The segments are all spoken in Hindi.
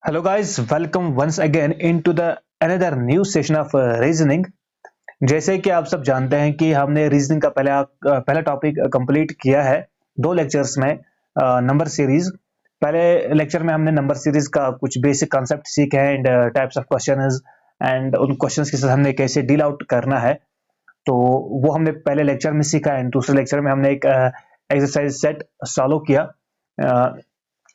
Hello guys, welcome once again into the another new session of reasoning। जैसे कि आप सब जानते हैं कि हमने रीजनिंग का पहला टॉपिक कंप्लीट किया है दो लेक्चर्स में, नंबर सीरीज। पहले लेक्चर में हमने नंबर सीरीज का कुछ बेसिक कॉन्सेप्ट सीखे हैं and types of questions and उन क्वेश्चंस के साथ हमने कैसे डील आउट करना है, तो वो हमने पहले लेक्चर में सीखा। एंड दूसरे लेक्चर में हमने एक एक्सरसाइज सेट सॉल्व किया।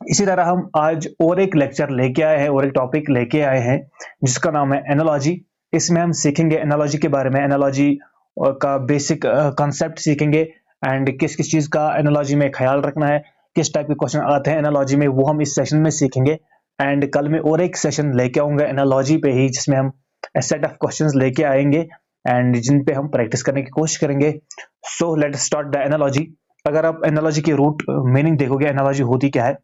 इसी तरह हम आज और एक लेक्चर लेके आए हैं और एक टॉपिक लेके आए हैं जिसका नाम है एनालॉजी। इसमें हम सीखेंगे एनालॉजी के बारे में, एनालॉजी का बेसिक कॉन्सेप्ट सीखेंगे एंड किस किस चीज का एनालॉजी में ख्याल रखना है, किस टाइप के क्वेश्चन आते हैं एनालॉजी में, वो हम इस सेशन में सीखेंगे। एंड कल मैं और एक सेशन लेके आऊंगा एनालॉजी पे ही, जिसमें हम सेट ऑफ क्वेश्चंस लेके आएंगे एंड जिन पे हम प्रैक्टिस करने की कोशिश करेंगे। So let start the analogy. अगर आप एनालॉजी की रूट मीनिंग देखोगे, एनालॉजी होती क्या है?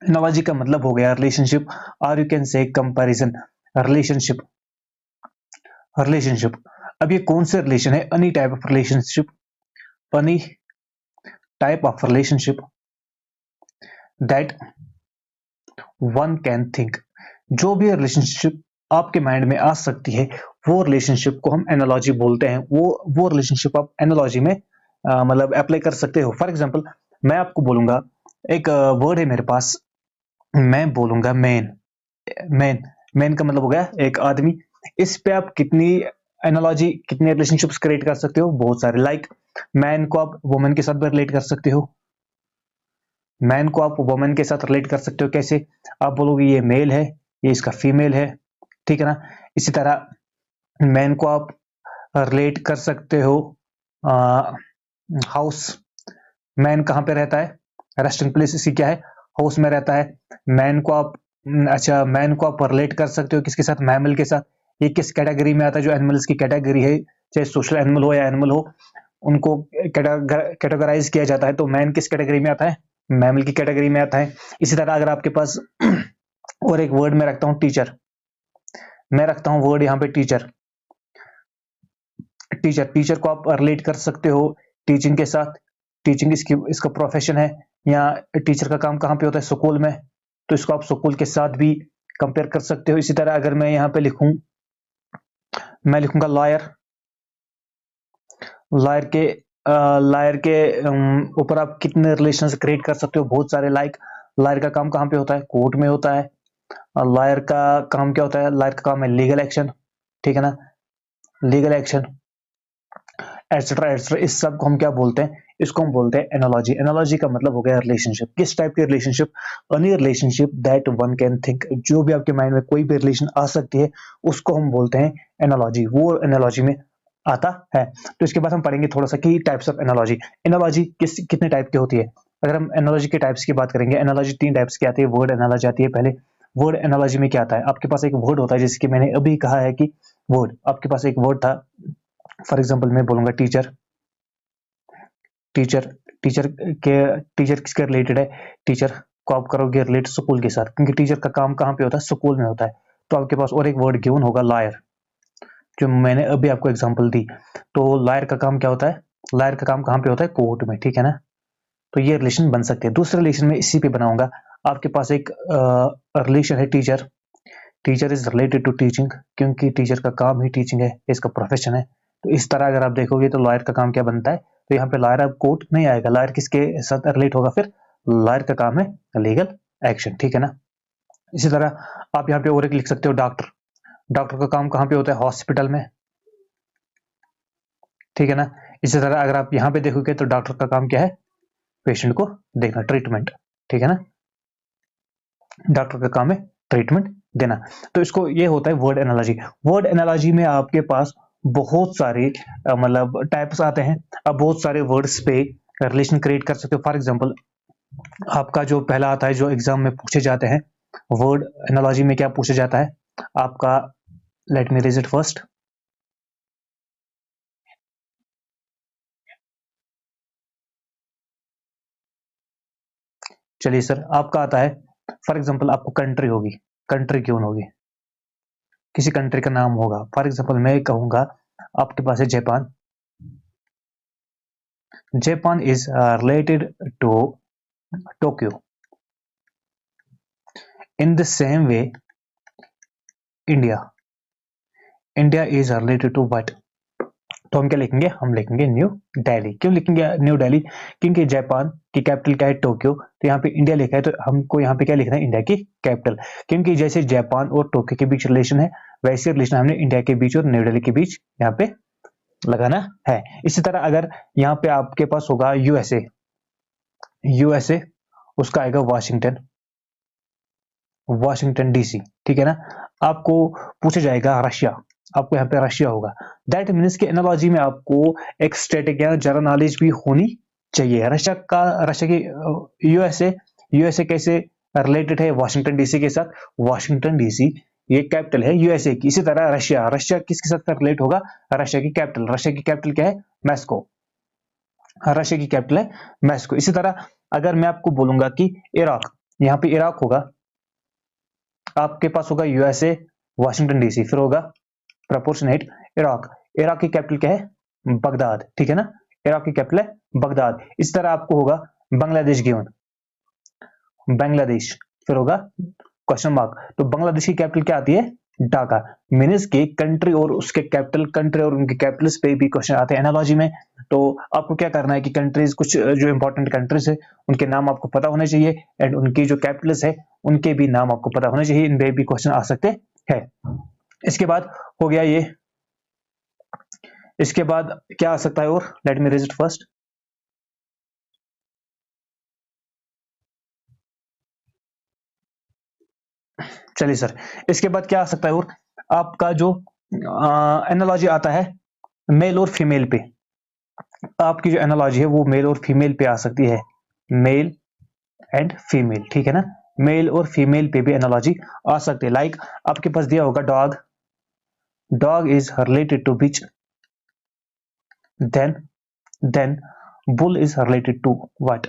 एनालॉजी का मतलब हो गया रिलेशनशिप, और यू कैन से कंपैरिजन। Relationship, relationship. अब ये कौन से रिलेशन है? Any type of relationship, any type of relationship that one can think. जो भी रिलेशनशिप आपके माइंड में आ सकती है, वो रिलेशनशिप को हम एनालॉजी बोलते हैं। वो रिलेशनशिप आप एनालॉजी में मतलब अप्लाई कर सकते हो। फॉर एग्जांपल, मैं आपको बोलूंगा, एक वर्ड है मेरे पास, मैं बोलूंगा मैन। मैन, मैन का मतलब हो गया एक आदमी। इस पे आप कितनी एनालॉजी, कितने रिलेशनशिप्स क्रिएट कर सकते हो? बहुत सारे। लाइक मैन को आप वुमेन के साथ भी रिलेट कर सकते हो। मैन को आप वुमेन के साथ रिलेट कर सकते हो। कैसे? आप बोलोगे ये मेल है, ये इसका फीमेल है, ठीक है ना। इसी तरह मैन को आप रिलेट कर सकते हो हाउस। मैन कहाँ पे रहता है? रेस्टिंग प्लेस इसकी क्या है? हाउस में रहता है। मैन को आप अच्छा, मैन को आप रिलेट कर सकते हो किसके साथ? मैमल के साथ। ये किस कैटेगरी में आता है? जो एनिमल्स की कैटेगरी है, चाहे सोशल एनिमल हो या एनिमल हो, उनको कैटेगराइज किया जाता है। तो मैन किस कैटेगरी में आता है? मैमल की कैटेगरी में आता है। इसी तरह अगर आपके पास और एक वर्ड में रखता हूं टीचर, मैं रखता हूं वर्ड यहाँ पे टीचर। टीचर, टीचर को आप रिलेट कर सकते हो टीचिंग के साथ। टीचिंग इसका प्रोफेशन है, या टीचर का काम कहाँ पे होता है? स्कूल में। तो इसको आप स्कूल के साथ भी कंपेयर कर सकते हो। इसी तरह अगर मैं यहाँ पे लिखूं, मैं लिखूंगा लॉयर। लॉयर के लॉयर के ऊपर आप कितने रिलेशंस क्रिएट कर सकते हो? बहुत सारे। लाइक लॉयर का काम कहाँ पे होता है? कोर्ट में होता है। और लॉयर का काम क्या होता है? लॉयर का काम है लीगल एक्शन, ठीक है ना, लीगल एक्शन एटसेट्रा एटसेट्रा। इस सब को हम क्या बोलते हैं? इसको हम बोलते हैं एनालॉजी। एनालॉजी का मतलब हो गया रिलेशनशिप। किस टाइप की relationship? Any relationship that one can think. जो भी आपके माइंड में कोई भी रिलेशन आ सकती है, उसको हम बोलते हैं एनालॉजी। वो एनालॉजी में आता है। तो इसके बाद हम पढ़ेंगे थोड़ा सा कि टाइप्स ऑफ एनालॉजी। एनालॉजी कितने टाइप की होती है? अगर हम एनालॉजी के टाइप्स की बात करेंगे, एनालॉजी तीन टाइप्स की आती है। वर्ड एनालॉजी आती है पहले। वर्ड एनालॉजी में क्या आता है? आपके पास एक वर्ड होता है, जैसे कि मैंने अभी कहा है कि वर्ड, आपके पास एक वर्ड था। फॉर एग्जाम्पल मैं बोलूंगा टीचर। टीचर, टीचर के टीचर किसके रिलेटेड है? टीचर को आप करोगे रिलेट स्कूल के साथ, क्योंकि टीचर का काम कहाँ पे होता है? स्कूल में होता है। तो आपके पास और एक वर्ड गिवन होगा लॉयर, जो मैंने अभी आपको एग्जांपल दी। तो लॉयर का काम क्या होता है? लॉयर का काम कहाँ पे होता है? कोर्ट में, ठीक है ना। तो ये रिलेशन बन सकते हैं। दूसरे रिलेशन में इसी पे बनाऊंगा। आपके पास एक रिलेशन है teacher. Teacher is related to teaching, क्योंकि टीचर का काम ही टीचिंग है, इसका प्रोफेशन है। तो इस तरह अगर आप देखोगे तो लॉयर का काम क्या बनता है? तो यहाँ पे लॉयर अब कोर्ट नहीं आएगा। लॉयर किसके साथ रिलेट होगा फिर? लॉयर का काम है लीगल एक्शन, ठीक है ना। इसी तरह आप यहाँ पे और एक लिख सकते हो डॉक्टर। डॉक्टर का काम कहाँ पे होता है? हॉस्पिटल में, ठीक है ना। इसी तरह अगर आप यहाँ पे देखोगे तो डॉक्टर का काम क्या है? पेशेंट को देखना, ट्रीटमेंट, ठीक है ना। डॉक्टर का काम है ट्रीटमेंट देना। तो इसको ये होता है वर्ड एनालॉजी। वर्ड एनालॉजी में आपके पास बहुत सारे मतलब टाइप्स आते हैं। अब बहुत सारे वर्ड्स पे रिलेशन क्रिएट कर सकते हो। फॉर एग्जांपल, आपका जो पहला आता है, जो एग्जाम में पूछे जाते हैं, वर्ड एनालॉजी में क्या पूछा जाता है आपका? Let me read it first. चलिए सर, आपका आता है, फॉर एग्जांपल आपको कंट्री होगी, कंट्री क्यों होगी? किसी कंट्री का नाम होगा। फॉर एग्जांपल मैं कहूंगा, आपके पास है Japan. Japan is related to Tokyo. In the same way India is related to what? तो हम क्या लिखेंगे? हम लिखेंगे न्यू दिल्ली। क्यों लिखेंगे न्यू दिल्ली? क्योंकि जापान की कैपिटल क्या है? टोक्यो। तो यहाँ पे इंडिया लिखा है तो हमको यहाँ पे क्या लिखना है? इंडिया की कैपिटल। क्योंकि जैसे जापान और टोक्यो के बीच रिलेशन है, वैसे रिलेशन हमने इंडिया के बीच और न्यू दिल्ली के बीच यहाँ पे लगाना है। इसी तरह अगर यहाँ पे आपके पास होगा यूएसए, उसका आएगा वाशिंगटन डीसी, ठीक है ना। आपको पूछा जाएगा रशिया, आपको यहाँ पे रशिया होगा। दैट मीन्स कि एनालॉजी में आपको एक स्टैटिक या जनरल नॉलेज भी होनी चाहिए। रशिया की यूएसए कैसे रिलेटेड है वाशिंगटन डीसी के साथ? वाशिंगटन डीसी ये कैपिटल है यूएसए की। इसी तरह रशिया किसके साथ रिलेट होगा? रशिया की कैपिटल क्या है? मैस्को। रशिया की कैपिटल है मैस्को। इसी तरह अगर मैं आपको बोलूंगा कि इराक, यहाँ पे इराक होगा, आपके पास होगा यूएसए वाशिंगटन डीसी, फिर होगा प्रपोर्शनेट इराक की कैपिटल क्या है? बगदाद, ठीक है ना। इराक की कैपिटल है बगदाद। इस तरह आपको होगा बांग्लादेश बांग्लादेश, फिर होगा क्वेश्चन मार्क। तो बांग्लादेश की कैपिटल क्या आती है? ढाका। मीन्स की कंट्री और उसके कैपिटल, कंट्री और उनके कैपिटल्स पे भी क्वेश्चन आते हैं एनालॉजी में। तो आपको क्या करना है कि कंट्रीज, कुछ जो इंपॉर्टेंट कंट्रीज है उनके नाम आपको पता होने चाहिए, एंड उनकी जो कैपिटल्स है उनके भी नाम आपको पता होने चाहिए। इनपे भी क्वेश्चन आ सकते हैं। इसके बाद हो गया ये, इसके बाद क्या आ सकता है और? Let me read it first. चलिए सर, इसके बाद क्या आ सकता है और? आपका जो एनालॉजी आता है मेल और फीमेल पे, आपकी जो एनालॉजी है वो मेल और फीमेल पे आ सकती है। मेल एंड फीमेल, ठीक है ना। मेल और फीमेल पे भी एनालॉजी आ सकती है। लाइक आपके पास दिया होगा dog is related to which, then bull is related to what?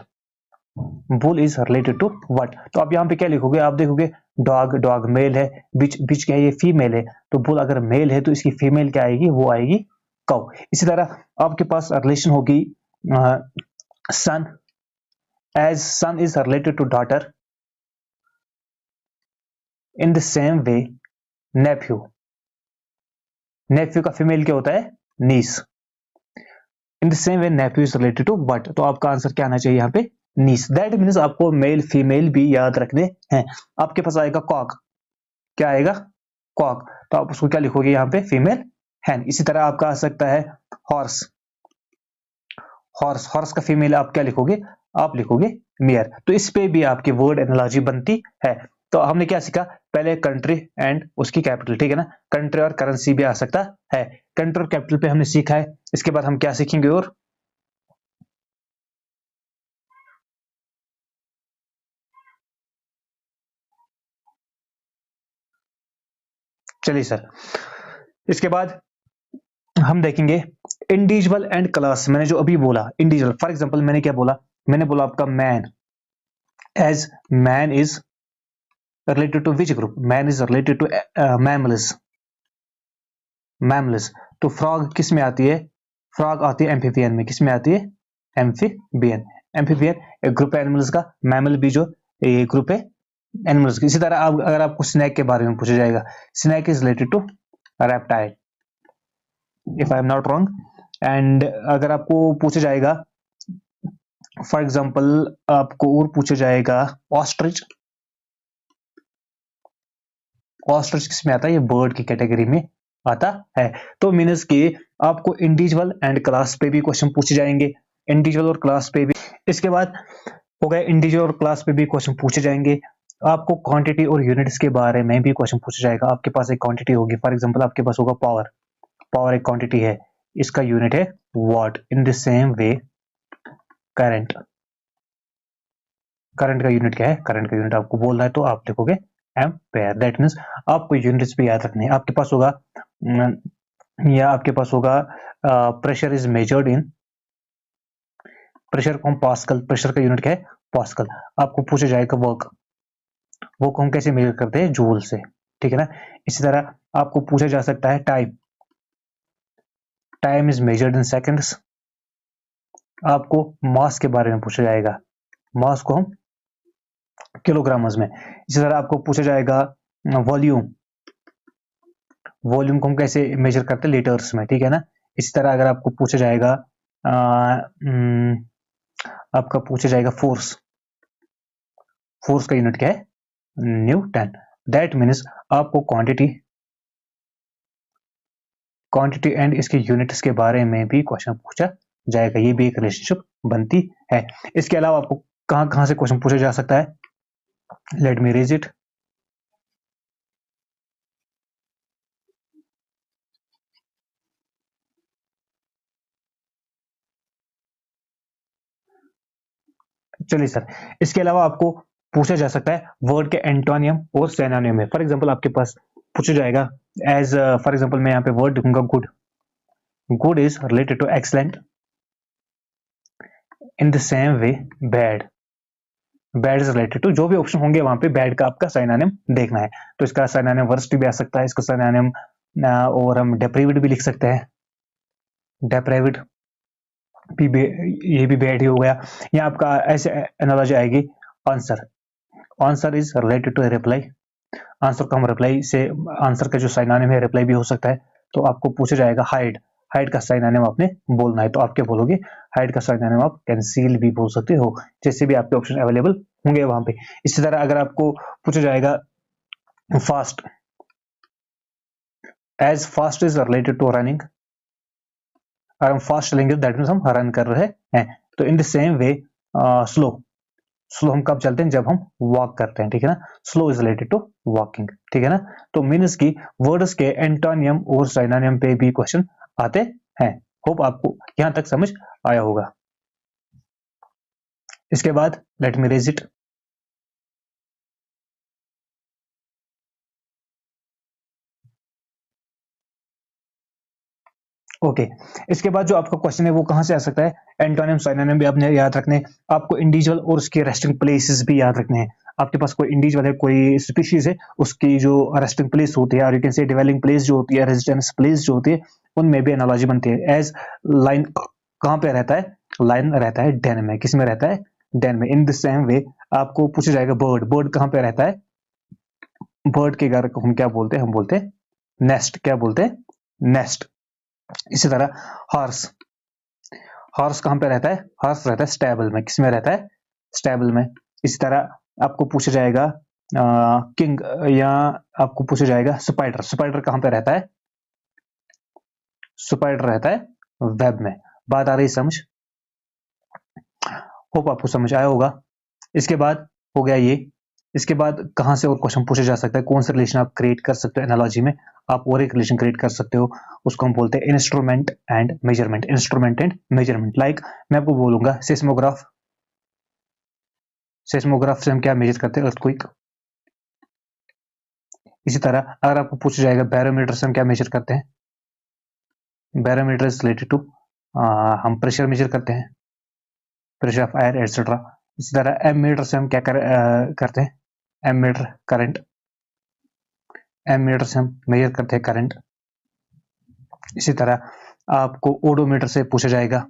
Bull is related to what? तो आप यहाँ पे क्या लिखोगे? आप देखोगे डॉग मेल है, बिच क्या है? ये फीमेल है। तो बुल अगर मेल है तो इसकी फीमेल क्या आएगी? वो आएगी काउ। इसी तरह आपके पास रिलेशन होगी son, as son is related to daughter, in the same way nephew का फीमेल क्या होता है? Niece. In the same way nephew is related to what? तो आपका आंसर क्या आना चाहिए यहाँ पे? नीस। दैट मीन्स आपको मेल फीमेल भी याद रखने हैं। आपके पास आएगा कॉक, क्या आएगा? कॉक। तो आप उसको क्या लिखोगे यहाँ पे? फीमेल हैन। इसी तरह आपका आ सकता है हॉर्स, हॉर्स का फीमेल आप क्या लिखोगे? आप लिखोगे मेयर। तो इस पे भी आपकी वर्ड एनालॉजी बनती है। तो हमने क्या सीखा? पहले कंट्री एंड उसकी कैपिटल, ठीक है ना। कंट्री और करेंसी भी आ सकता है। कंट्री और कैपिटल पे हमने सीखा है। इसके बाद हम क्या सीखेंगे और? चलिए सर, इसके बाद हम देखेंगे इंडिविजुअल एंड क्लास। मैंने जो अभी बोला इंडिविजुअल, फॉर एग्जांपल मैंने क्या बोला? मैंने बोला आपका man, as man is related to which group? Man is related to mammals. तो फ्रॉग किस में आती है? फ्रॉग आती है एम्फीबियन में। किस में आती है? एम्फीबियन एक ग्रुप है एनिमल्स का। मैमल भी जो एक ग्रुप है एनिमल्स की। इसी तरह अगर आपको स्नैक के बारे में पूछा जाएगा, snake is related to reptile, if I am not wrong. And अगर आपको पूछा जाएगा, फॉर एग्जाम्पल आपको और पूछा जाएगा ऑस्ट्रिच, ऑस्ट्रिच किस में आता है? ये बर्ड की कैटेगरी में आता है। तो मीनस कि आपको इंडिविजुअल एंड क्लास पे भी क्वेश्चन पूछे जाएंगे, इंडिविजुअल और क्लास पे भी। इसके बाद हो गए इंडिविजुअल और क्लास पे भी क्वेश्चन पूछे जाएंगे। आपको क्वांटिटी और यूनिट्स के बारे में भी क्वेश्चन पूछा जाएगा। आपके पास एक क्वांटिटी होगी, फॉर एग्जांपल आपके पास होगा पावर एक क्वांटिटी है, इसका यूनिट है what. In the same way current का यूनिट क्या है? करंट का यूनिट आपको बोलना है तो आप लिखोगे एम्पेयर। दैट मीन्स आपको यूनिट्स भी याद रखने हैं। आपके पास होगा pressure is measured in, pressure को हम पास्कल, प्रेशर का यूनिट क्या है? पास्कल। आपको पूछा जाएगा वर्क को हम कैसे मेजर करते हैं? जूल से, ठीक है ना। इसी तरह आपको पूछा जा सकता है time is measured in seconds. आपको मास के बारे में पूछा जाएगा, मास को हम किलोग्राम्स में। इसी तरह आपको पूछा जाएगा वॉल्यूम, वॉल्यूम को हम कैसे मेजर करते हैं, लीटर्स में, ठीक है ना। इसी तरह अगर आपको पूछा जाएगा आपका पूछा जाएगा फोर्स, फोर्स का यूनिट क्या है, न्यूटन। दैट मीन्स आपको क्वांटिटी, क्वांटिटी एंड इसके यूनिट्स के बारे में भी क्वेश्चन पूछा जाएगा, ये भी एक रिलेशनशिप बनती है। इसके अलावा आपको कहां कहां से क्वेश्चन पूछा जा सकता है, लेट मी रीड इट। चलिए सर, इसके अलावा आपको पूछा जा सकता है वर्ड के एंटोनियम और सिनोनिम में। फॉर एग्जांपल आपके पास पूछा जाएगा एज, फॉर एग्जांपल मैं यहाँ पे वर्ड लिखूंगा good, good is related to excellent, in the same way bad, bad is related to, जो भी ऑप्शन होंगे वहां पे बैड का आपका सिनोनिम देखना है। तो इसका सिनोनिम वर्स्ट भी आ सकता है, इसका सिनोनिम और हम डेप्रीविड भी लिख सकते हैं, डेप्रेविड भी, ये भी बैड ही हो गया। या आपका ऐसे एनालॉजी आएगी answer, answer is related to reply, answer को हम रिप्लाई से, आंसर का जो सिनोनिम है रिप्लाई भी हो सकता है। तो आपको पूछा जाएगा हाइड, हाइड का सिनोनिम आपने बोलना है, तो आप क्या बोलोगे, हाइड का सिनोनिम आप कंसील भी बोल सकते हो, जैसे भी आपके ऑप्शन अवेलेबल होंगे वहां पे। इसी तरह अगर आपको पूछा जाएगा fast, as fast is related to running, अगर हम फास्ट चलेंगे दैट मीन्स हम रन कर रहे हैं। तो इन the same way slow, slow हम कब चलते हैं, जब हम वॉक करते हैं, ठीक है ना। Slow is related to walking, ठीक है ना। तो मीन्स की वर्ड्स के एंटोनियम और सिनोनिम पे भी क्वेश्चन आते हैं। होप आपको यहां तक समझ आया होगा। इसके बाद let me raise it. Okay, इसके बाद जो आपका क्वेश्चन है वो कहां से आ सकता है, एंटोनिम सिनोनिम भी आपने याद रखने हैं, आपको इंडिविजुअल और उसके रेस्टिंग प्लेसेस भी याद रखने हैं। आपके पास कोई इंडिविजुअल है, कोई स्पीशीज है, उसकी जो रेस्टिंग प्लेस होती है, और यू कैन से डिवेलिंग प्लेस जो होती है, रेजिडेंस प्लेस जो होती है, उनमें भी एनालॉजी बनती है। एज लाइन कहां पे रहता है, लाइन रहता है डेन में, किस में रहता है, डेन में। इन द सेम वे आपको पूछा जाएगा बर्ड, बर्ड कहां पे रहता है, बर्ड के घर को हम क्या बोलते हैं, हम बोलते हैं नेस्ट, क्या बोलते हैं, नेस्ट। इसी तरह हॉर्स, हॉर्स कहां पे रहता है, हॉर्स रहता है स्टेबल में, किसमें रहता है, स्टेबल में। इसी तरह आपको पूछा जाएगा किंग, या आपको पूछा जाएगा स्पाइडर, स्पाइडर कहां पे रहता है, स्पाइडर रहता है वेब में। बात आ रही समझ, होप आपको समझ आया होगा। इसके बाद हो गया ये, इसके बाद कहां से और क्वेश्चन पूछा जा सकता है, कौन सा रिलेशन आप क्रिएट कर सकते हो एनालॉजी में, आप और एक रिलेशन क्रिएट कर सकते हो, उसको हम बोलते हैं instrument and measurement, instrument and measurement. Like मैं आपको बोलूंगा सेस्मोग्राफ, सेस्मोग्राफ से हम क्या मेजर करते हैं, अर्थक्वेक। इसी तरह अगर आपको पूछा जाएगा बैरोमीटर से हम क्या मेजर करते हैं, बैरोमीटर इज रिलेटेड टू, हम प्रेशर मेजर करते हैं, प्रेशर ऑफ एयर एटसेट्रा। इसी तरह एम मीटर से हम क्या करते हैं, ammeter current, ammeter से हम मेजर करते हैं करंट। इसी तरह आपको ओडोमीटर से पूछा जाएगा,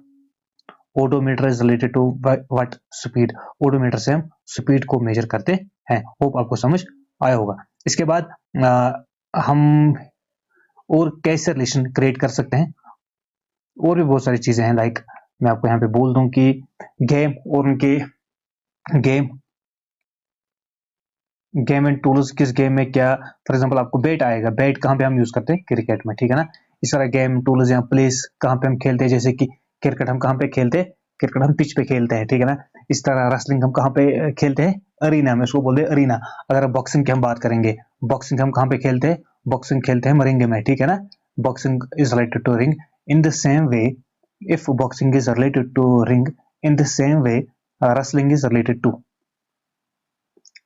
odometer is related to what, speed, odometer से हम स्पीड को मेजर करते हैं। होप आपको समझ आया होगा। इसके बाद हम और कैसे रिलेशन क्रिएट कर सकते हैं, और भी बहुत सारी चीजें हैं। लाइक मैं आपको यहाँ पे बोल दूं कि गेम और उनके गेम, गेम एंड टूल्स, किस गेम में क्या, फॉर एग्जांपल आपको बैट आएगा, बैट कहाँ पे हम यूज करते हैं, क्रिकेट में, ठीक है ना। इस तरह गेम टूल्स या प्लेस कहाँ पे हम खेलते हैं, जैसे कि क्रिकेट हम कहाँ पे खेलते हैं, क्रिकेट हम पिच पे खेलते हैं, ठीक है ना। इस तरह रेसलिंग हम कहाँ पे खेलते हैं, अरीना में, उसको बोलते हैं अरीना। अगर बॉक्सिंग की हम बात करेंगे, बॉक्सिंग हम कहाँ पे खेलते हैं, बॉक्सिंग खेलते हैं रिंग में, ठीक है ना। Boxing is related to ring. In the same way if boxing is related to ring, in the same way wrestling is related to,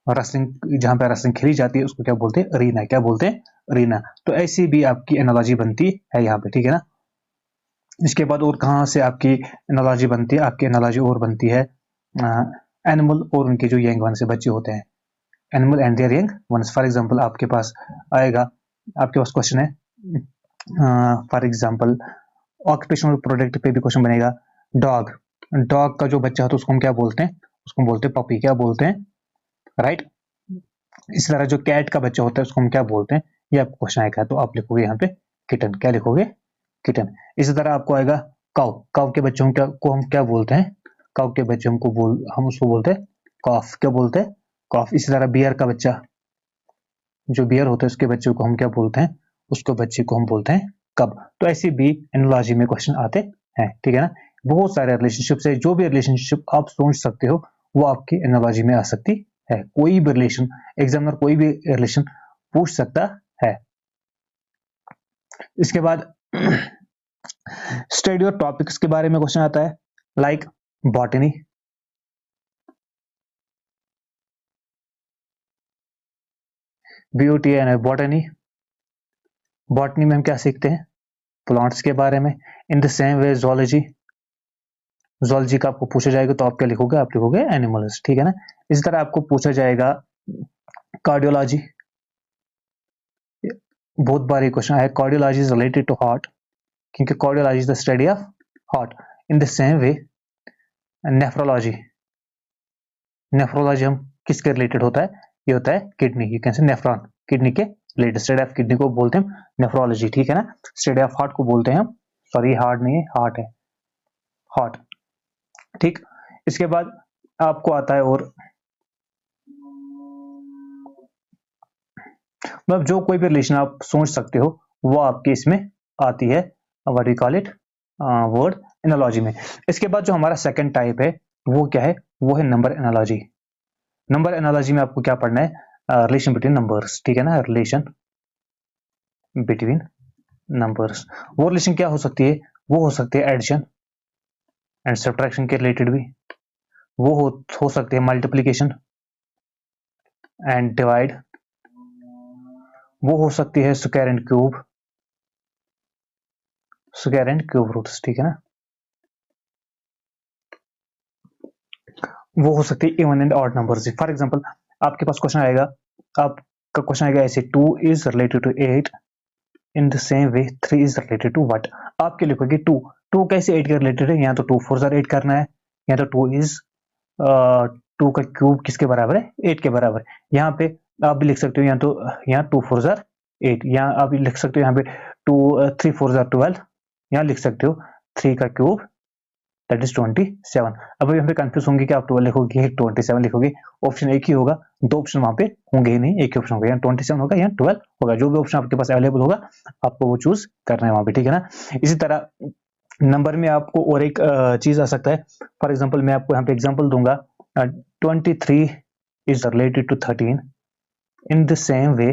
wrestling जहां पे रेसलिंग खेली जाती है उसको क्या बोलते हैं, अरीना, क्या बोलते हैं, अरीना। तो ऐसी भी आपकी एनालॉजी बनती है यहाँ पे, ठीक है ना। इसके बाद और कहाँ से आपकी एनालॉजी बनती है, आपकी एनालॉजी और बनती है एनिमल और उनके जो यंग वन से बच्चे होते हैं, animal and there young ones. For example आपके पास आएगा, आपके पास क्वेश्चन है, फॉर एग्जांपल ऑक्यूपेशनल प्रोडक्ट पे भी क्वेश्चन बनेगा, डॉग, डॉग का जो बच्चा होता है उसको हम क्या बोलते हैं, उसको बोलते हैं पपी, क्या बोलते हैं, राइट। इस तरह जो कैट का बच्चा होता है उसको हम क्या बोलते हैं, ये आपको क्वेश्चन आएगा, तो आप लिखोगे यहाँ पे किटन, क्या लिखोगे, किटन। इसी तरह आपको आएगा काउ, काउ के बच्चों को हम क्या बोलते हैं, काउ के बच्चों को हम उसको बोलते हैं कॉफ, क्या बोलते हैं, कॉफ। इसी तरह बियर का बच्चा, जो बियर होता है उसके बच्चे को हम क्या बोलते हैं, उसको बच्चे को हम बोलते हैं कब। तो ऐसे भी एनालॉजी में क्वेश्चन आते हैं, ठीक है ना। बहुत सारे रिलेशनशिप से, जो भी रिलेशनशिप आप सोच सकते हो वो आपकी एनालॉजी में आ सकती है। कोई भी रिलेशन, एग्जामिनर कोई भी रिलेशन पूछ सकता है। इसके बाद स्टडी और टॉपिक्स के बारे में क्वेश्चन आता है, like botany, BOTNI botany. Botany में हम क्या सीखते हैं, प्लांट्स के बारे में। इन the same way zoology, zoology का आपको पूछा जाएगा तो आप क्या लिखोगे, आप लिखोगे एनिमल्स, ठीक है ना। इसी तरह आपको पूछा जाएगा कार्डियोलॉजी, बहुत बार ये क्वेश्चन है, cardiology is related to heart, क्योंकि cardiology is the study of heart. In the same way nephrology, nephrology हम किसके रिलेटेड होता है, ये होता है kidney, you can say nephron, kidney के रिलेटेड। स्टडी ऑफ किडनी को बोलते हैं नेफ्रोलॉजी, ठीक है ना। स्टडी ऑफ हार्ट को बोलते हैं हम, सॉरी हार्ट नहीं है, हार्ट है, हार्ट, ठीक। इसके बाद आपको आता है, और मतलब जो कोई भी रिलेशन आप सोच सकते हो वो आपके इसमें आती है, what we call it, word analogy में। इसके बाद जो हमारा सेकंड टाइप है वो क्या है, वो है नंबर एनालॉजी। नंबर एनालॉजी में आपको क्या पढ़ना है, रिलेशन बिटवीन नंबर्स, ठीक है ना, रिलेशन बिटवीन नंबर्स। वो रिलेशन क्या हो सकती है, वो हो सकती है एडिशन एंड सब्ट्रैक्शन के रिलेटेड भी, वो हो सकती है मल्टीप्लिकेशन एंड डिवाइड, वो हो सकती है square and cube, square and cube roots, ठीक है ना। वो हो सकती है even and odd numbers. For example आपके पास क्वेश्चन आएगा, आपका क्वेश्चन आएगा ऐसे, 2 is related to 8 in the same way 3 is related to what. आप क्या लिखोगे, 2, 2 कैसे 8 के रिलेटेड है, यहाँ तो 2 4 8 करना है, यहाँ तो 2 इज 2 का क्यूब किसके बराबर है, 8 के बराबर। यहाँ पे आप भी लिख सकते हो, यहाँ तो यहाँ 2 4 8, यहाँ आप लिख सकते हो, यहाँ पे 2 3 4 12, यहाँ लिख सकते हो 3 का क्यूब दैट इज 27। अब यहाँ पे कंफ्यूज होंगे कि आप 12 लिखोगे 27 लिखोगे, ऑप्शन एक ही होगा, दो ऑप्शन वहां पे होंगे ही नहीं, एक ही ऑप्शन होगा, यहाँ 27 होगा, यहाँ 12 होगा, जो भी ऑप्शन आपके पास अवेलेबल होगा आपको वो चूज करना है वहां पे, ठीक है ना। इसी तरह नंबर में आपको और एक चीज आ सकता है, फॉर एग्जाम्पल मैं आपको यहाँ पे एग्जाम्पल दूंगा, 23 is related to 13 in the same way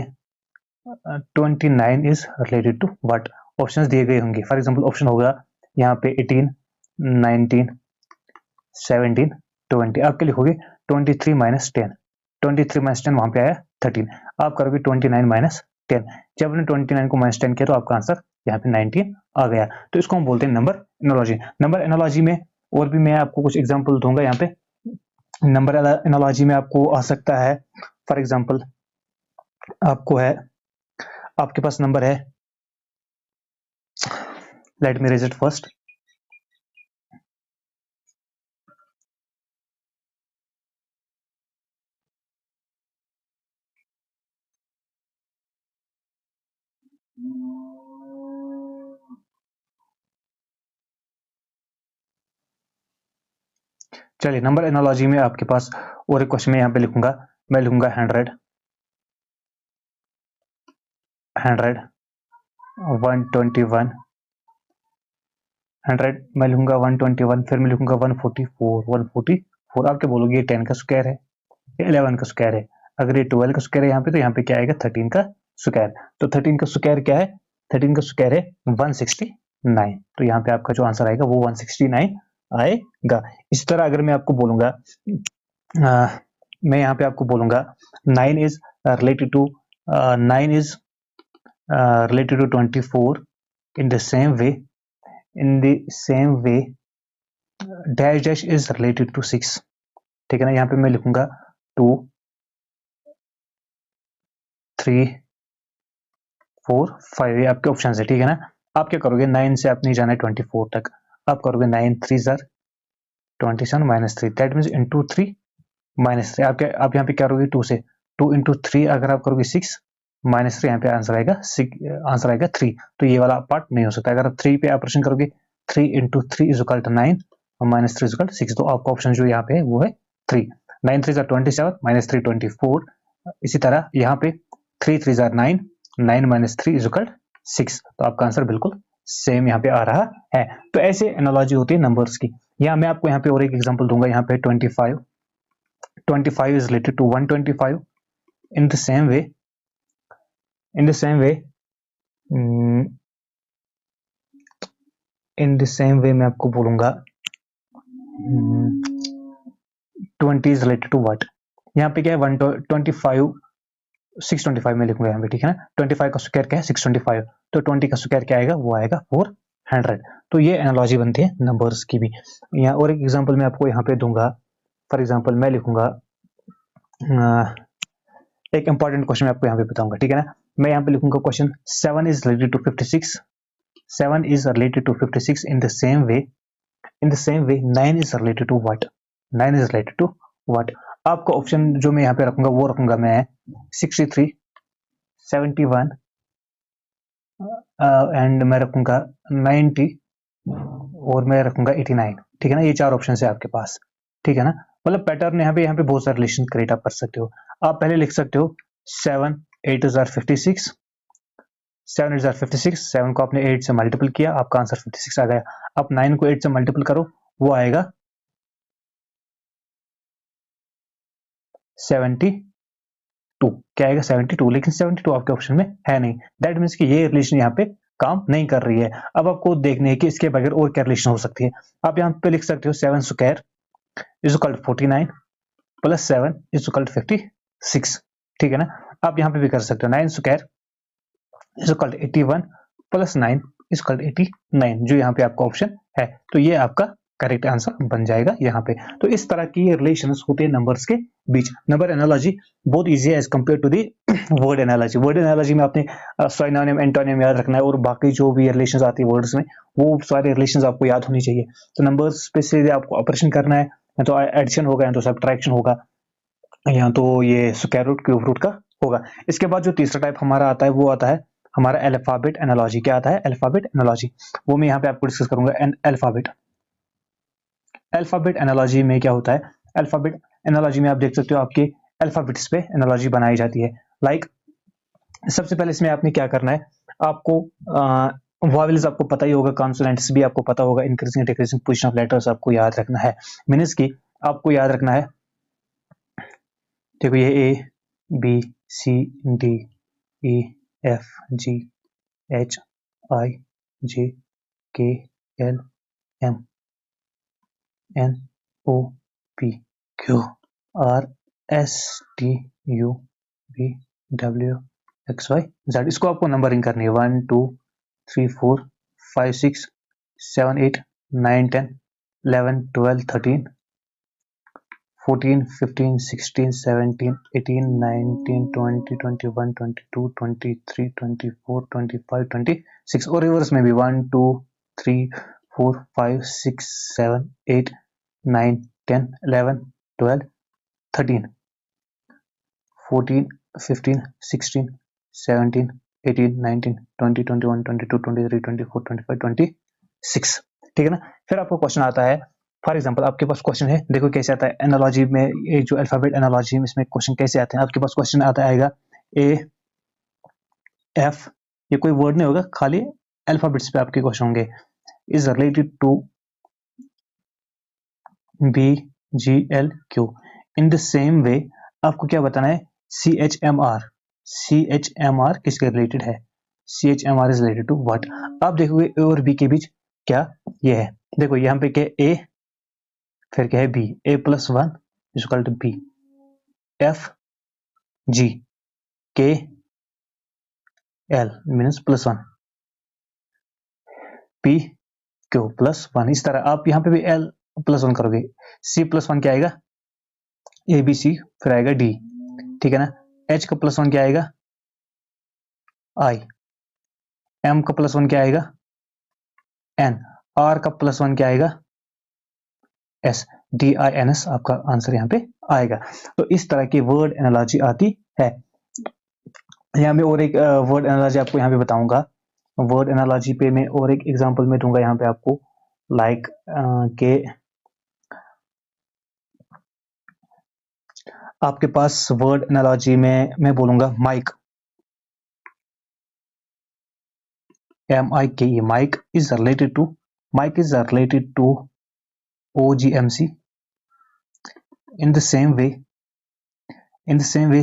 29 is related to what. Options दिए गए होंगे, फॉर एग्जाम्पल ऑप्शन होगा यहाँ पे 18 19 17 20, आप क्या लिखोगे 23 माइनस 10, 23 माइनस 10 वहां पे आया 13, आप करोगे 29 माइनस 10, जब आपने 29 को माइनस 10 किया तो आपका आंसर यहाँ पे 19 आ गया। तो इसको हम बोलते हैं नंबर एनालॉजी। नंबर एनालॉजी में और भी मैं आपको कुछ एग्जांपल दूंगा, यहाँ पे नंबर एनालॉजी में आपको आ सकता है, फॉर एग्जांपल आपको है, आपके पास नंबर है, let me raise it first, चलिए नंबर एनालॉजी में आपके पास और एक क्वेश्चन में यहाँ पे लिखूंगा, मैं लिखूंगा 100 121 100, मैं लिखूंगा 121, फिर मैं लिखूंगा 144 आप क्या बोलोगे, ये 10 का स्क्वायर है, ये 11 का स्क्वायर है, अगर ये 12 का स्क्वायर है यहाँ पे, तो यहाँ पे क्या आएगा 13 का स्क्वायर। तो 13 का स्क्वायर क्या है, 13 का स्क्वायर है 169, तो यहाँ पे आपका जो आंसर आएगा वो 169 आएगा। इस तरह अगर मैं आपको बोलूंगा, मैं यहाँ पे आपको बोलूंगा 9 is related to 9 is related to 24 in the same way, in the same way dash dash is related to 6, ठीक है ना। यहाँ पे मैं लिखूंगा 2 3 4 5, ये आपके ऑप्शन है, ठीक है ना। आप क्या करोगे, 9 से आप नहीं जाना है 24 तक, आप करोगे 9 3 27 माइनस 3, दैट मीन्स इंटू 3 -3 आप यहाँ पे क्या करोगे 2 से 2 इंटू 3 अगर आप करोगे 6 -3 यहाँ पे आंसर आएगा 3। तो ये वाला पार्ट नहीं हो सकता। अगर आप 3 पे ऑपरेशन करोगे 3 इंटू 3 इज इक्वल टू 9 और -3 इज इक्वल टू 6। तो आपका ऑप्शन जो यहाँ पे है वो है 3। 9 3 27 -3 24। इसी तरह यहाँ पे 3 3 9 9 -3 इज इक्वल 6। तो आपका आंसर बिल्कुल सेम यहाँ पे आ रहा है। तो ऐसे एनालॉजी होती है नंबर्स की। यहाँ मैं आपको यहाँ पे और एक एग्जांपल दूंगा। यहाँ पे 25 is related to 125 in the same way in the same way in the same way मैं आपको बोलूंगा 20 is related to what। यहाँ पे क्या है 125 625 में लिखूंगा यहाँ पे, ठीक है ना। 25 का स्क्वायर क्या है 625, तो 20 का स्क्वायर क्या आएगा वो आएगा 400। तो ये एनालॉजी बनती है नंबर्स की भी। यहाँ और एक एग्जांपल मैं आपको यहाँ पे दूंगा। फॉर एग्जांपल मैं लिखूंगा एक इंपॉर्टेंट क्वेश्चन मैं आपको यहाँ पे बताऊंगा, ठीक है ना। मैं यहाँ पे लिखूंगा question 7 is related to 56 7 is related to 56 in the same way 9 is related to what 9 is related to what। आपका ऑप्शन जो मैं यहाँ पे रखूंगा वो रखूंगा मैं 63 71 एंड मैं रखूंगा 90 और मैं रखूंगा 89, ठीक है ना। ये 4 ऑप्शन है आपके पास, ठीक है ना। मतलब पैटर्न यहाँ पे बहुत सारे रिलेशन क्रिएट आप कर सकते हो। आप पहले लिख सकते हो 7 8 56 7 8 56 7 को आपने 8 से मल्टीपल किया, आपका आंसर 56 आ गया। आप 9 को 8 से मल्टीपल करो, वो आएगा 72। क्या आएगा 72, लेकिन 72 आपके ऑप्शन में है नहीं। दैट मीन्स कि ये रिलेशन यहाँ पे काम नहीं कर रही है। अब आपको देखने है कि इसके बगैर और क्या रिलेशन हो सकती है। आप यहाँ पे लिख सकते हो 7 square is equal to 49 plus 7 is equal to 56, ठीक है ना। आप यहाँ पे भी कर सकते हो 9 square is equal to 81 plus 9 is equal to 89, जो यहाँ पे आपका ऑप्शन है। तो ये आपका करेक्ट आंसर बन जाएगा यहाँ पे। तो इस तरह की रिलेशंस होते हैं नंबर्स के बीच। नंबर एनालॉजी बहुत इजी है as compare to the word analogy. Word analogy में आपने सिनोनिम एंटोनिम याद रखना है और बाकी जो भी रिलेशंस आती है वर्ड्स में वो सारे रिलेशंस आपको याद होनी चाहिए। तो नंबर्स पे से आपको ऑपरेशन करना है, या तो एडिशन होगा या तो सब्ट्रैक्शन होगा, या तो ये स्क्वायर रूट क्यूब रूट का होगा। इसके बाद जो तीसरा टाइप हमारा आता है वो आता है हमारा अल्फाबेट एनालॉजी। क्या आता है अल्फाबेट एनालॉजी, वो मैं यहाँ पे आपको डिस्कस करूंगा। अल्फाबेट एनालॉजी में क्या होता है, अल्फाबेट एनालॉजी में आप देख सकते हो आपके अल्फाबेट्स पे एनालॉजी बनाई जाती है। लाइक सबसे पहले इसमें आपने क्या करना है, आपको वॉवेल्स आपको पता ही होगा, कॉन्सोनेंट्स भी आपको पता होगा, increasing decreasing position of letters आपको याद रखना है। मीन्स की आपको याद रखना है, देखो ये A B C D E F G H I J K L M N O P Q R S T U V W X Y Z. इसको आपको नंबरिंग करनी है 1 2 3 4 5 6 7 8 9 10 11 12 13 14 15 16 17 18 19 20 21 22 23 24 25 26 और रिवर्स में भी 1 2 3 4 5 6 7 8 9 10 11 12 13 14 15 16 17 18 19 20 21 22 23 24 25 26, ठीक है ना। फिर आपको क्वेश्चन आता है, फॉर एग्जांपल आपके पास क्वेश्चन है, देखो कैसे आता है एनालॉजी में, ये जो अल्फाबेट एनालॉजी में इसमें क्वेश्चन कैसे आते हैं। आपके पास क्वेश्चन आता आएगा ए एफ, ये कोई वर्ड नहीं होगा, खाली अल्फाबेट्स पे आपके क्वेश्चन होंगे। Is related to B G L Q in the same way. आपको क्या बताना है सी एच एम आर किसके रिलेटेड है, C H M R is related to what. आप देखोगे ए और बी के बीच क्या ये है, देखो यहाँ पे क्या ए फिर क्या है B, A plus 1 is equal to B, F G K L means plus 1, P Q plus 1। इस तरह आप यहाँ पे भी एल प्लस 1 करोगे, सी प्लस 1 क्या आएगा ए बी सी, फिर आएगा डी, ठीक है ना। एच का प्लस 1 क्या आएगा आई, एम का प्लस 1 क्या आएगा एन, आर का प्लस 1 क्या आएगा एस, DINS आपका आंसर यहाँ पे आएगा। तो इस तरह की वर्ड एनालॉजी आती है। यहाँ में और एक वर्ड एनालॉजी आपको यहाँ पे बताऊंगा। वर्ड एनालॉजी पे मैं और एक एग्जांपल में दूंगा यहाँ पे आपको, लाइक के आपके पास वर्ड एनालॉजी में मैं बोलूंगा mike, MIKE, mike is related to OGMC। in the same way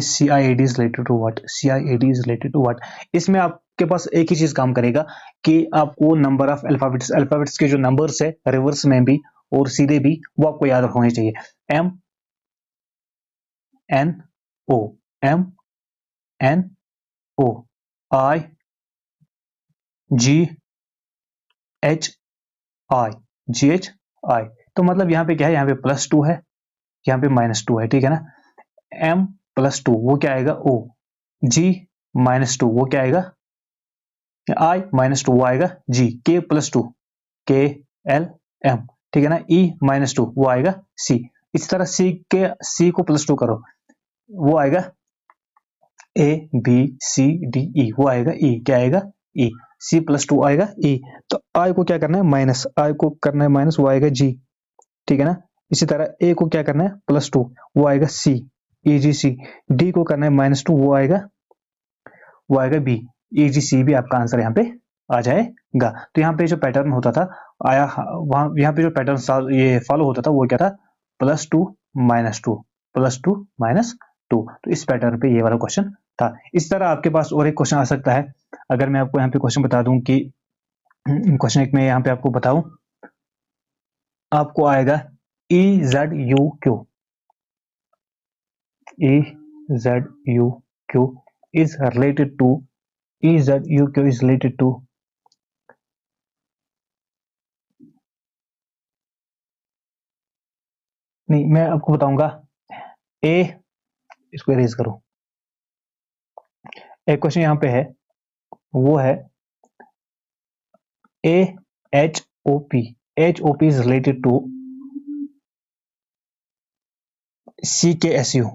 CIAD is related to what? CIAD is related to what? इसमें आपके पास एक ही चीज काम करेगा कि आपको नंबर ऑफ अल्फाबेट्स के जो नंबर्स है रिवर्स में भी और सीधे भी वो आपको याद होने चाहिए। MNO, MNO, GHI। तो मतलब यहाँ पे क्या है, यहाँ पे +2 है, यहाँ पे -2 है, ठीक है ना। M+2 वो क्या आएगा, O। G-2 वो क्या आएगा, I-2 वो आएगा G। K+2 KLM, ठीक है ना। E-2 वो आएगा C। इस तरह C को +2 करो, वो आएगा ABCDE, वो आएगा E, क्या आएगा E। C+2 आएगा E। तो I को क्या करना है, माइनस, I को करना है माइनस, वो आएगा G, ठीक है ना। इसी तरह A को क्या करना है, +2, वो आएगा C, EGC। D को करना है -2, वो आएगा B, EGC भी आपका आंसर यहाँ पे आ जाएगा। तो यहाँ पे जो पैटर्न होता था आया वहां, यहाँ पे जो पैटर्न ये फॉलो होता था वो क्या था, +2 -2 +2 -2। तो इस पैटर्न पे ये वाला क्वेश्चन था। इस तरह आपके पास और एक क्वेश्चन आ सकता है। अगर मैं आपको यहाँ पे क्वेश्चन बता दूं कि क्वेश्चन एक में यहाँ पे आपको बताऊं, आपको आएगा EZUQ is related to नहीं, मैं आपको बताऊंगा इसको इरेज करो। एक क्वेश्चन यहाँ पे है, वो है HOP is related to CKSU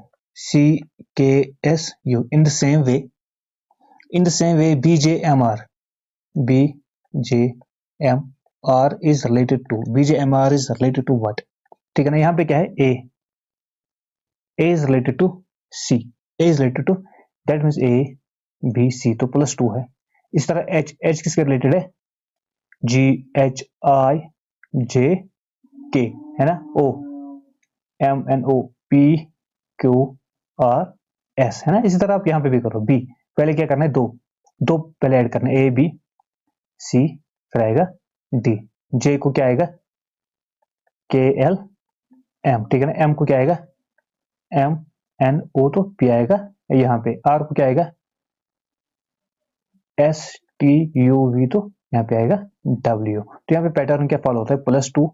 in the same way BJMR is related to what? ठीक है ना। यहाँ पे क्या है, A is related to C, that means A B C, तो +2 है। इस तरह H किसके रिलेटेड है, GHIJK, है ना। O MNOPQRS, है ना। इसी तरह आप यहाँ पे भी करो। B पहले क्या करना है, दो पहले ऐड करना है, ABC, फिर आएगा D। J को क्या आएगा, KLM, ठीक है ना। M को क्या आएगा, MNO, तो P आएगा यहाँ पे। R को क्या आएगा, STUV, तो यहाँ पे आएगा W। तो यहाँ पे पैटर्न क्या फॉलो होता है, +2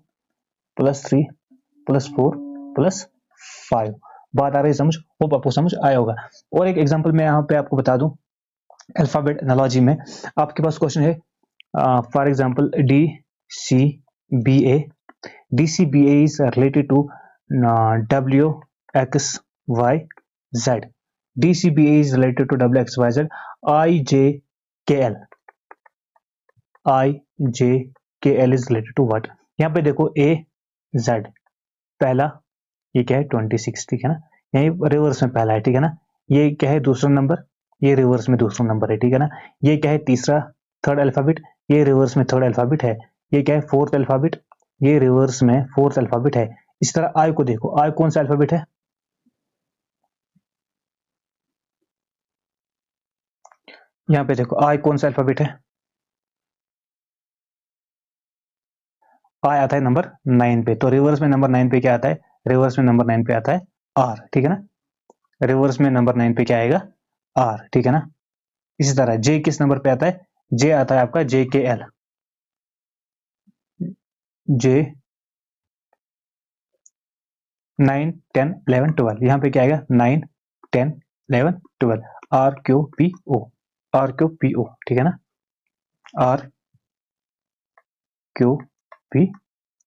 +3 +4 +5। बात आ रही समझ, होप आपको समझ आया होगा। और एक एग्जांपल मैं यहाँ पे आपको बता दूं, अल्फाबेट एनालॉजी में आपके पास क्वेश्चन है, for example DCBA is related to WXYZ। DCBA is related to WXYZ। IJKL is related to what? यहाँ पे देखो AZ पहला, ये क्या है 26, ठीक है ना। यही रिवर्स में पहला है, ठीक है ना। ये क्या है, दूसरा नंबर, ये रिवर्स में दूसरा नंबर है, ठीक है ना। ये क्या है, तीसरा थर्ड अल्फाबेट, ये रिवर्स में थर्ड अल्फाबेट है। ये क्या है, फोर्थ अल्फाबेट, ये रिवर्स में फोर्थ अल्फाबेट है। इस तरह आई को देखो, आई कौन सा अल्फाबेट है, यहाँ पे देखो आई कौन सा अल्फाबेट है, आई आता है नंबर 9 पे। तो रिवर्स में नंबर 9 पे क्या आता है, रिवर्स में नंबर 9 पे आता है आर, ठीक है ना। रिवर्स में नंबर 9 पे क्या आएगा, आर, ठीक है ना। इसी तरह जे किस नंबर पे आता है, जे आता है आपका JKL, जे 9 10 11 12, यहाँ पे क्या आएगा 9 10 11 12, RQPO, ठीक है ना, RQPO।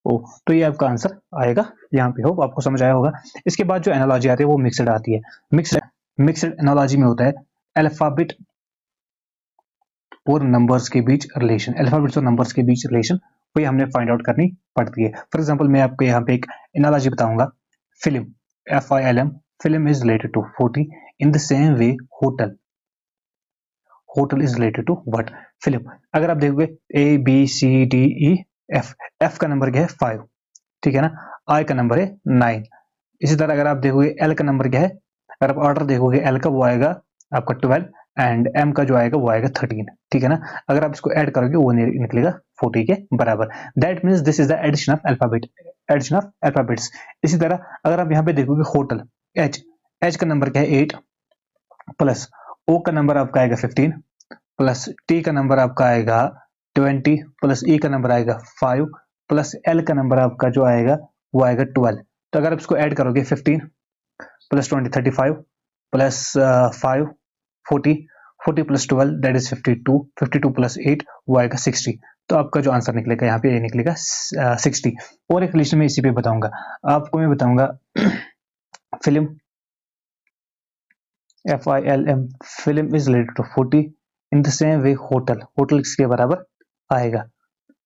ओ, तो ये आपका आंसर आएगा यहाँ पे। होप आपको समझ आया होगा। इसके बाद जो एनालॉजी आती है वो मिक्सड आती है। मिक्सड एनालॉजी में होता है अल्फाबेट और नंबर्स के बीच रिलेशन, अल्फाबेट्स और नंबर्स के बीच रिलेशन वही हमने फाइंड आउट करनी पड़ती है। फॉर एग्जांपल मैं आपको यहाँ पे एक एनालॉजी बताऊंगा, film, FILM, film is related to 40 in the same way hotel, hotel is related to what, film. अगर आप देखोगे ABCDEF, एफ का नंबर क्या है 5, ठीक है ना, आई का नंबर है 9। इसी तरह अगर आप देखोगे एल का नंबर क्या है, अगर आप ऑर्डर देखोगे एल का वो आएगा आपका 12 एंड एम का जो आएगा वो आएगा 13, ठीक है ना। अगर आप इसको ऐड करोगे वो निकलेगा 40 के बराबर। That means this is the addition of alphabet, addition of alphabets. इसी तरह अगर आप यहाँ पे देखोगे होटल, एच, एच का नंबर क्या है 8, प्लस ओ का नंबर आपका आएगा 15, प्लस टी का नंबर आपका आएगा 20, प्लस ई का नंबर आएगा 5, प्लस एल का नंबर आपका जो आएगा वो आएगा 12। तो अगर आप इसको ऐड करोगे 15 plus 20 35, plus 5 40, 40 plus 12 that is 52, 52 plus 8 वो आएगा 60। तो आपका जो आंसर निकलेगा यहाँ पे ये निकलेगा 60। और एक रिलेशन में इसी पे बताऊंगा आपको, मैं बताऊंगा film, FILM, film is related to 40 in the same way hotel, hotel किसके बराबर आएगा,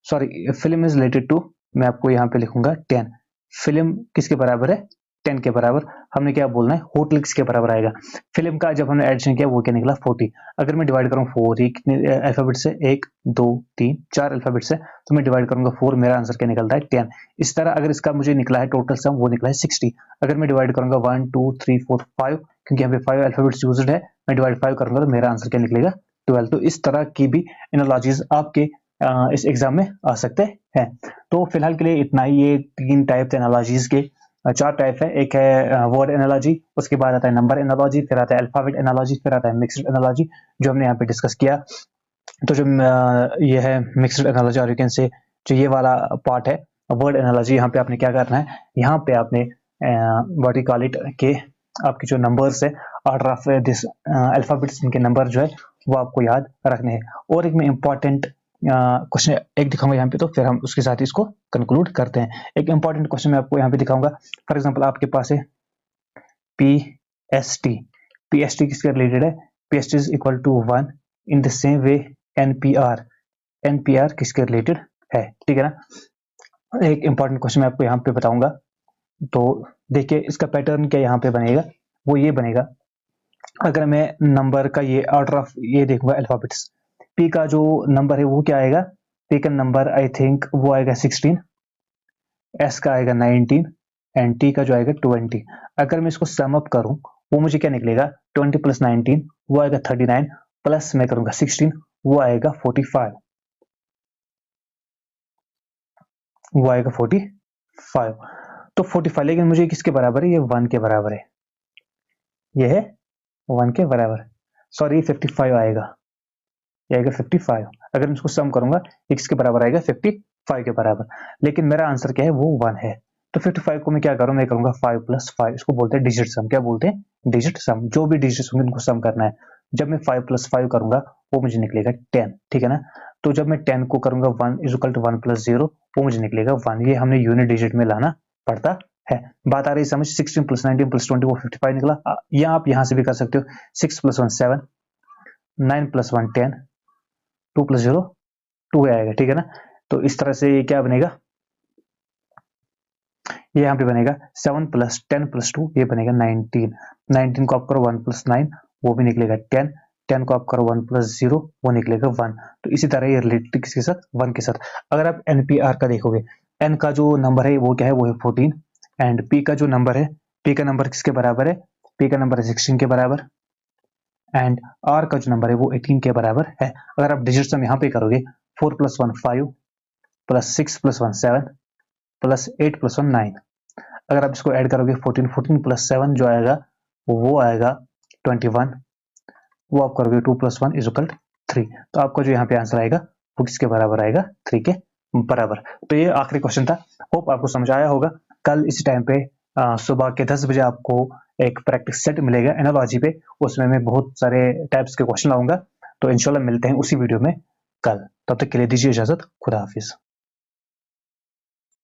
sorry film is related to, मैं आपको यहाँ पे लिखूंगा 10, फिल्म किसके बराबर है 10 के बराबर। हमने क्या बोलना है, होटल किसके बराबर आएगा, फिल्म का जब हमने एडिशन किया वो क्या निकला 40। अगर मैं डिवाइड करूँ 4, ये कितने अल्फाबेट से 1 2 3 4 अल्फाबेट से, तो मैं डिवाइड करूंगा 4, मेरा आंसर क्या निकलता है 10। इस तरह अगर इसका मुझे निकला है टोटल सम वो निकला है 60। अगर मैं डिवाइड करूंगा 1 2 3 4 5, क्योंकि यहाँ पे 5 अल्फाबेट्स यूज्ड है, मैं डिवाइड 5 करूंगा तो मेरा आंसर क्या निकलेगा 12। तो इस तरह की भी एनालॉजीज आपके इस एग्जाम में आ सकते हैं। तो फिलहाल के लिए इतना ही, ये 3 टाइप एनालॉजीज के 4 टाइप है। एक है वर्ड एनालॉजी, उसके बाद आता है नंबर एनालॉजी, फिर आता है अल्फाबेट एनालॉजी, फिर आता है मिक्स्ड एनालॉजी जो हमने यहाँ पे डिस्कस किया। तो जो ये है मिक्स्ड एनालॉजी, और यू कैन से जो ये वाला पार्ट है वर्ड एनालॉजी, यहाँ पे आपने क्या करना है, यहाँ पे आपने व्हाट यू कॉल इट के आपके जो नंबर्स है ऑर्डर ऑफ दिस अल्फाबेट्स, इनके नंबर जो है वो आपको याद रखने हैं। और एक मैं इंपॉर्टेंट क्वेश्चन एक दिखाऊंगा यहाँ पे, तो फिर हम उसके साथ इसको कंक्लूड करते हैं। एक इंपॉर्टेंट क्वेश्चन मैं आपको यहाँ पे दिखाऊंगा। फॉर एग्जांपल आपके पास है PST, PST किसके रिलेटेड है, PST is equal to 1 in the same way NPR, NPR किसके रिलेटेड है, ठीक है ना। एक इंपॉर्टेंट क्वेश्चन मैं आपको यहाँ पे बताऊंगा, तो देखिए इसका पैटर्न क्या यहाँ पे बनेगा, वो ये बनेगा। अगर मैं नंबर का ये ऑर्डर ऑफ ये देखूंगा अल्फाबेट्स, P का जो नंबर है वो क्या आएगा, P का नंबर आई थिंक वो आएगा 16, S का आएगा 19 एंड T का जो आएगा 20। अगर मैं इसको सम अप करूं वो मुझे क्या निकलेगा, 20 प्लस 19 वो आएगा 39, प्लस मैं करूंगा 16 वो आएगा 45, वो आएगा 45। तो 45, लेकिन मुझे किसके बराबर है, ये 1 के बराबर है, ये है 1 के बराबर, सॉरी 55 आएगा, ये आएगा 55। अगर मैं इसको सम करूंगा ये किसके बराबर आएगा 55 के बराबर, लेकिन मेरा आंसर क्या है वो 1 है। तो 55 को मैं क्या करूं, मैं करूंगा 5 प्लस 5, इसको बोलते हैं डिजिट सम। क्या बोलते हैं, डिजिट सम। जो भी डिजिट्स होंगे उनको सम करना है। जब मैं 5 प्लस 5 करूंगा वो मुझे निकलेगा 10, ठीक है ना। तो जब मैं 10 को करूंगा 1 इज इक्वल टू 1 प्लस 0, वो मुझे निकलेगा 1। ये हमने यूनिट डिजिट में लाना पड़ता है। बात आ रही समझ, 16 प्लस 19 प्लस 20 वो 55 निकला। या आप यहां से भी कर सकते हो, 6 प्लस 1 7, 9 प्लस 1 10, 2 प्लस 0 2 आएगा, ठीक है ना। तो इस तरह से ये क्या बनेगा, ये यहाँ पे बनेगा 7 प्लस 10 प्लस 2, ये बनेगा 19। 19 को आप करो 1 प्लस 9 वो भी निकलेगा 10, 10 को आप करो 1 प्लस 0 वो निकलेगा 1। तो इसी तरह ये रिलेटेड किसके साथ, 1 के साथ। अगर आप NPR का देखोगे, N का जो नंबर है वो क्या है, वो है 14 एंड P का जो नंबर है, P का नंबर किसके बराबर है, P का नंबर है 16 के बराबर एंड R का जो नंबर है वो 18 के बराबर है। अगर आप डिजिट सम यहाँ पे करोगे 4 plus 1 5 plus 6 plus 1 7 plus 8 plus 1 9, अगर आप इसको ऐड करोगे 14, 14 प्लस 7 जो आएगा वो आएगा 21, वो आप करोगे 2 प्लस 1 इज इक्वल 3। तो आपका जो यहाँ पे आंसर आएगा वो किसके बराबर आएगा, 3 के बराबर। तो ये आखिरी क्वेश्चन था, होप आपको समझ आया होगा। कल इसी टाइम पे सुबह के 10 बजे आपको एक प्रैक्टिस सेट मिलेगा एनालॉजी पे, उसमें मैं बहुत सारे टाइप्स के क्वेश्चन लाऊंगा। तो इंशाल्लाह मिलते हैं उसी वीडियो में कल, तब तक के लिए दीजिए इजाजत, खुदा हाफिज।